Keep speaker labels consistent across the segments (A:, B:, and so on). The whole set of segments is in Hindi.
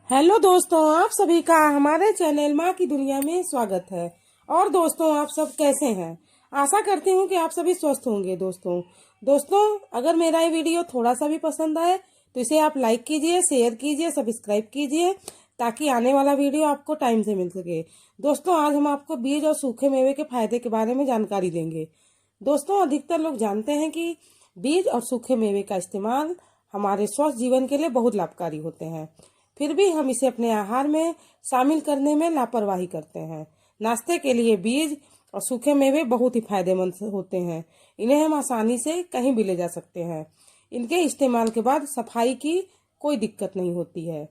A: हेलो दोस्तों, आप सभी का हमारे चैनल माँ की दुनिया में स्वागत है। और दोस्तों, आप सब कैसे हैं? आशा करती हूँ कि आप सभी स्वस्थ होंगे। दोस्तों, अगर मेरा ये वीडियो थोड़ा सा भी पसंद आए तो इसे आप लाइक कीजिए, शेयर कीजिए, सब्सक्राइब कीजिए, ताकि आने वाला वीडियो आपको टाइम से मिल सके। दोस्तों, आज हम आपको बीज और सूखे मेवे के फायदे के बारे में जानकारी देंगे। दोस्तों, अधिकतर लोग जानते हैं कि बीज और सूखे मेवे का इस्तेमाल हमारे स्वस्थ जीवन के लिए बहुत लाभकारी होते हैं। फिर भी हम इसे अपने आहार में शामिल करने में लापरवाही करते हैं। नाश्ते के लिए बीज और सूखे मेवे बहुत ही फायदेमंद होते हैं। इन्हें हम आसानी से कहीं भी ले जा सकते हैं। इनके इस्तेमाल के बाद सफाई की कोई दिक्कत नहीं होती है।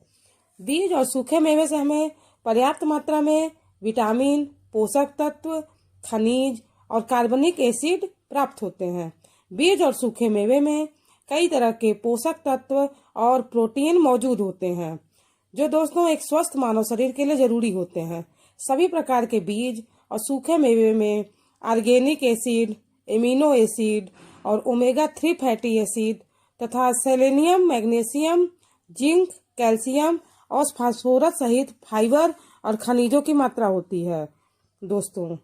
A: बीज और सूखे मेवे से हमें पर्याप्त मात्रा में विटामिन, पोषक तत्व, खनिज और कार्बनिक एसिड प्राप्त होते हैं। बीज और सूखे मेवे में कई तरह के पोषक तत्व और प्रोटीन मौजूद होते हैं, जो दोस्तों एक स्वस्थ मानव शरीर के लिए जरूरी होते हैं। सभी प्रकार के बीज और सूखे मेवे में ऑर्गेनिक एसिड, एमिनो एसिड और ओमेगा 3 फैटी एसिड तथा सेलेनियम, मैग्नीशियम, जिंक, कैल्शियम और फास्फोरस सहित फाइबर और खनिजों की मात्रा होती है। दोस्तों,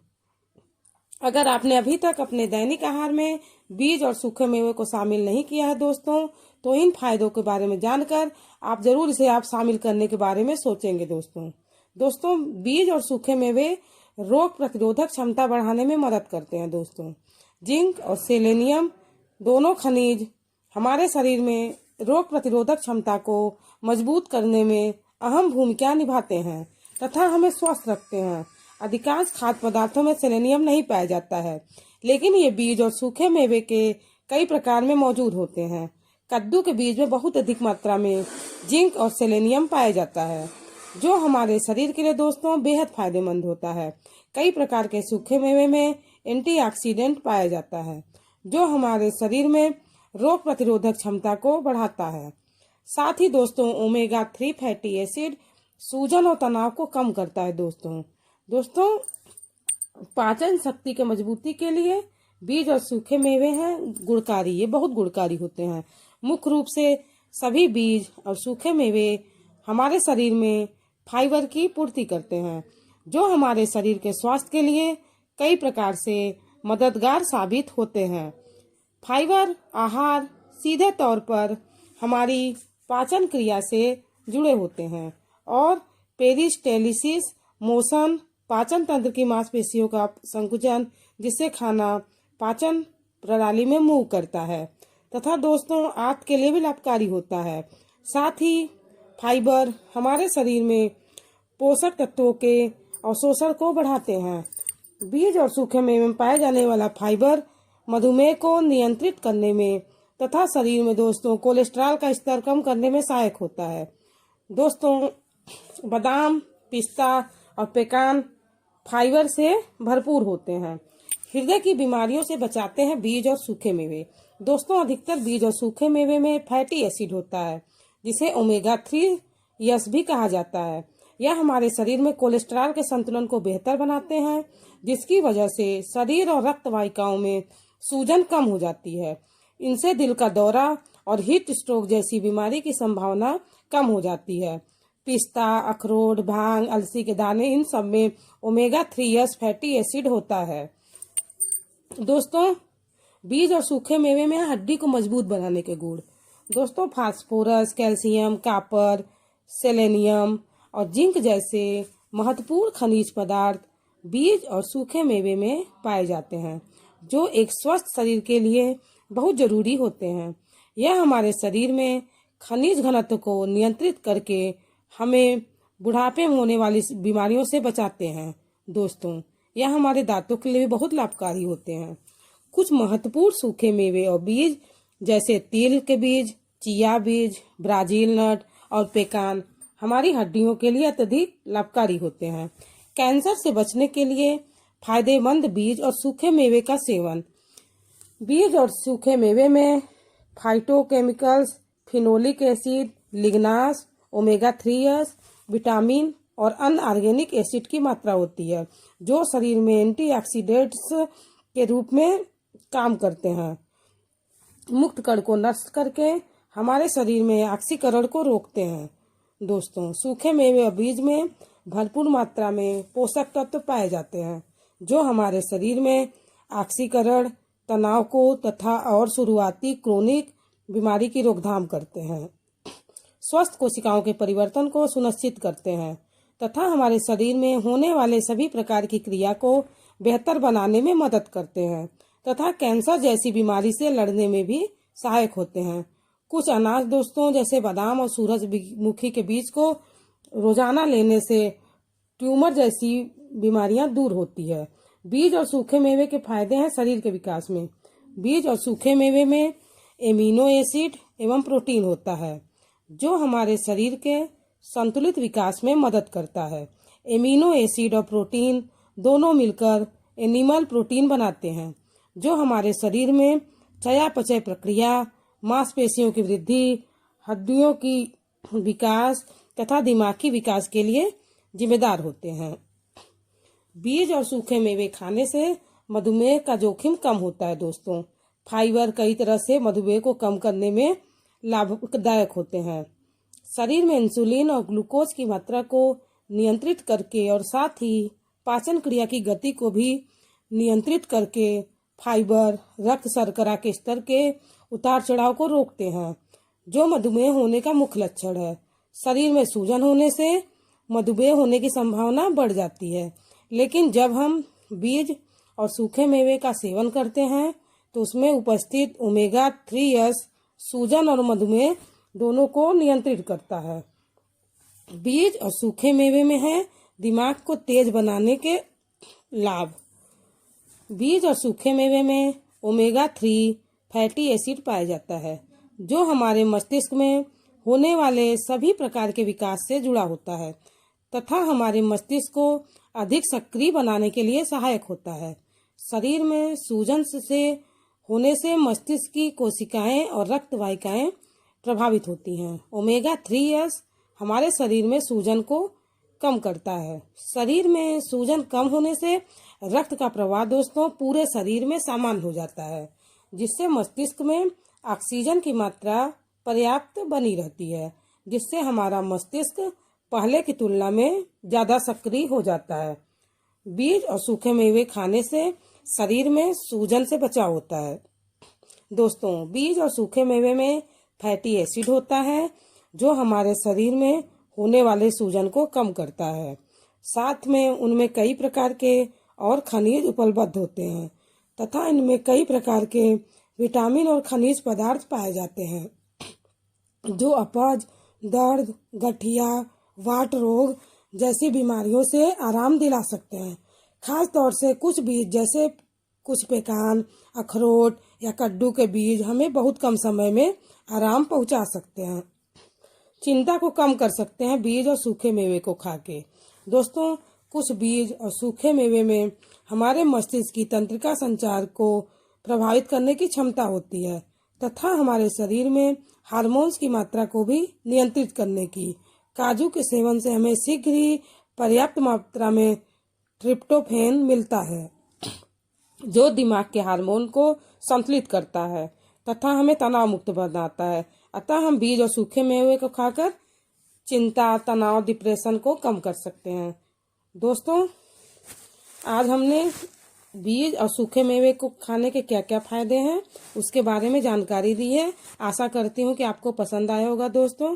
A: अगर आपने अभी तक अपने दैनिक आहार में बीज और सूखे मेवे को शामिल नहीं किया है दोस्तों, तो इन फायदों के बारे में जानकर आप जरूर इसे आप शामिल करने के बारे में सोचेंगे। दोस्तों, बीज और सूखे मेवे रोग प्रतिरोधक क्षमता बढ़ाने में मदद करते हैं। दोस्तों, जिंक और सेलेनियम दोनों खनिज हमारे शरीर में रोग प्रतिरोधक क्षमता को मजबूत करने में अहम भूमिका निभाते हैं तथा हमें स्वस्थ रखते हैं। अधिकांश खाद्य पदार्थों में सेलेनियम नहीं पाया जाता है, लेकिन ये बीज और सूखे मेवे के कई प्रकार में मौजूद होते हैं। कद्दू के बीज में बहुत अधिक मात्रा में जिंक और सेलेनियम पाया जाता है, जो हमारे शरीर के लिए दोस्तों बेहद फायदेमंद होता है। कई प्रकार के सूखे मेवे में एंटीऑक्सीडेंट पाया जाता है, जो हमारे शरीर में रोग प्रतिरोधक क्षमता को बढ़ाता है। साथ ही दोस्तों, ओमेगा 3 फैटी एसिड सूजन और तनाव को कम करता है। दोस्तों, पाचन शक्ति के मजबूती के लिए बीज और सूखे मेवे हैं गुणकारी। ये बहुत गुणकारी होते हैं। मुख्य रूप से सभी बीज और सूखे मेवे हमारे शरीर में फाइबर की पूर्ति करते हैं, जो हमारे शरीर के स्वास्थ्य के लिए कई प्रकार से मददगार साबित होते हैं। फाइबर आहार सीधे तौर पर हमारी पाचन क्रिया से जुड़े होते हैं और पेरिस्टेलिसिस मोशन, पाचन तंत्र की मांसपेशियों का संकुचन, जिससे खाना पाचन प्रणाली में मूव करता है तथा दोस्तों आंत के लिए भी लाभकारी होता है। साथ ही फाइबर हमारे शरीर में पोषक तत्वों के अवशोषण को बढ़ाते हैं। बीज और सूखे मेवे में पाए जाने वाला फाइबर मधुमेह को नियंत्रित करने में तथा शरीर में दोस्तों कोलेस्ट्रॉल का स्तर कम करने में सहायक होता है। दोस्तों, बादाम, पिस्ता और पेकान फाइबर से भरपूर होते हैं। हृदय की बीमारियों से बचाते हैं बीज और सूखे मेवे। दोस्तों, अधिकतर बीज और सूखे मेवे में फैटी एसिड होता है, जिसे ओमेगा 3 यस भी कहा जाता है। यह हमारे शरीर में कोलेस्ट्रॉल के संतुलन को बेहतर बनाते हैं, जिसकी वजह से शरीर और रक्त वाहिकाओं में सूजन कम हो जाती है। इनसे दिल का दौरा और हीट स्ट्रोक जैसी बीमारी की संभावना कम हो जाती है। पिस्ता, अखरोट, भांग, अलसी के दाने, इन सब में ओमेगा 3 फैटी एसिड होता है। दोस्तों, बीज और सूखे मेवे में हड्डी को मजबूत बनाने के गुण। दोस्तों, फास्फोरस, कैल्शियम, कॉपर, सेलेनियम और जिंक जैसे महत्वपूर्ण खनिज पदार्थ बीज और सूखे मेवे में पाए जाते हैं, जो एक स्वस्थ शरीर के लिए बहुत जरूरी होते हैं। यह हमारे शरीर में खनिज घनत्व को नियंत्रित करके हमें बुढ़ापे में होने वाली बीमारियों से बचाते हैं। दोस्तों, यह हमारे दांतों के लिए भी बहुत लाभकारी होते हैं। कुछ महत्वपूर्ण सूखे मेवे और बीज जैसे तिल के बीज, चिया बीज, ब्राजील नट और पेकान हमारी हड्डियों के लिए अत्यधिक लाभकारी होते हैं। कैंसर से बचने के लिए फायदेमंद बीज और सूखे मेवे का सेवन। बीज और सूखे मेवे में phytochemicals, phenolic acid, lignans, omega 3 vitamin और अन्य ऑर्गेनिक एसिड की मात्रा होती है, जो शरीर में एंटीऑक्सीडेंट्स के रूप में काम करते हैं। मुक्त कण को नष्ट करके हमारे शरीर में ऑक्सीकरण को रोकते हैं। दोस्तों, सूखे मेवे और बीज में भरपूर मात्रा में पोषक तत्व पाए जाते हैं जो हमारे शरीर में ऑक्सीकरण, तनाव को तथा और शुरुआती क्रोनिक बीमारी की रोकथाम करते हैं, स्वस्थ कोशिकाओं के परिवर्तन को सुनिश्चित करते हैं तथा हमारे शरीर में होने वाले सभी प्रकार की क्रिया को बेहतर बनाने में मदद करते हैं तथा कैंसर जैसी बीमारी से लड़ने में भी सहायक होते हैं। कुछ अनाज दोस्तों जैसे बादाम और सूरजमुखी के बीज को रोजाना लेने से ट्यूमर जैसी बीमारियां दूर होती है। बीज और सूखे मेवे के फायदे हैं शरीर के विकास में। बीज और सूखे मेवे में एमिनो एसिड एवं प्रोटीन होता है जो हमारे शरीर के संतुलित विकास में मदद करता है। एमिनो एसिड और प्रोटीन दोनों मिलकर एनिमल प्रोटीन बनाते हैं जो हमारे शरीर में चयापचय प्रक्रिया, मांसपेशियों की वृद्धि, हड्डियों की विकास तथा दिमागी विकास के लिए जिम्मेदार होते हैं। बीज और सूखे मेवे खाने से मधुमेह का जोखिम कम होता है दोस्तों। फाइबर कई तरह से मधुमेह को कम करने में लाभदायक होते हैं। शरीर में इंसुलिन और ग्लूकोज की मात्रा को नियंत्रित करके और साथ ही पाचन क्रिया की गति को भी नियंत्रित करके फाइबर रक्त शर्करा के स्तर के उतार चढ़ाव को रोकते हैं जो मधुमेह होने का मुख्य लक्षण है। शरीर में सूजन होने से मधुमेह होने की संभावना बढ़ जाती है, लेकिन जब हम बीज और सूखे मेवे का सेवन करते हैं तो उसमें उपस्थित ओमेगा 3s सूजन और मधुमेह दोनों को नियंत्रित करता है। बीज और सूखे मेवे में है दिमाग को तेज बनाने के लाभ। बीज और सूखे मेवे में ओमेगा 3 फैटी एसिड पाया जाता है जो हमारे मस्तिष्क में होने वाले सभी प्रकार के विकास से जुड़ा होता है तथा हमारे मस्तिष्क को अधिक सक्रिय बनाने के लिए सहायक होता है। शरीर में सूजन से होने से मस्तिष्क की कोशिकाएं और रक्त वाहिकाएं प्रभावित होती हैं। ओमेगा 3s हमारे शरीर में सूजन को कम करता है। शरीर में सूजन कम होने से रक्त का प्रवाह दोस्तों पूरे शरीर में समान हो जाता है, जिससे मस्तिष्क में ऑक्सीजन की मात्रा पर्याप्त बनी रहती है, जिससे हमारा मस्तिष्क पहले की तुलना में ज्यादा सक्रिय हो जाता है। बीज और सूखे मेवे खाने से शरीर में सूजन से बचाव होता है। दोस्तों, बीज और सूखे मेवे में फैटी एसिड होता है जो हमारे शरीर में होने वाले सूजन को कम करता है। साथ में उनमें कई प्रकार के और खनिज उपलब्ध होते हैं तथा इनमें कई प्रकार के विटामिन और खनिज पदार्थ पाए जाते हैं जो अपच, दर्द, गठिया, वात रोग जैसी बीमारियों से आराम दिला सकते हैं। खास तौर से कुछ बीज जैसे कुछ पेकान, अखरोट या कद्दू के बीज हमें बहुत कम समय में आराम पहुंचा सकते हैं, चिंता को कम कर सकते हैं बीज और सूखे मेवे को खा के। दोस्तों, कुछ बीज और सूखे मेवे में हमारे मस्तिष्क की तंत्रिका संचार को प्रभावित करने की क्षमता होती है तथा हमारे शरीर में हार्मोन्स की मात्रा को भी नियंत्रित करने की। काजू के सेवन से हमें शीघ्र ही पर्याप्त मात्रा में ट्रिप्टोफैन मिलता है जो दिमाग के हार्मोन को संतुलित करता है तथा हमें तनाव मुक्त बनाता है। अतः हम बीज और सूखे मेवे को खाकर चिंता, तनाव, डिप्रेशन को कम कर सकते हैं। दोस्तों, आज हमने बीज और सूखे मेवे को खाने के क्या क्या फायदे हैं उसके बारे में जानकारी दी है। आशा करती हूँ कि आपको पसंद आया होगा दोस्तों।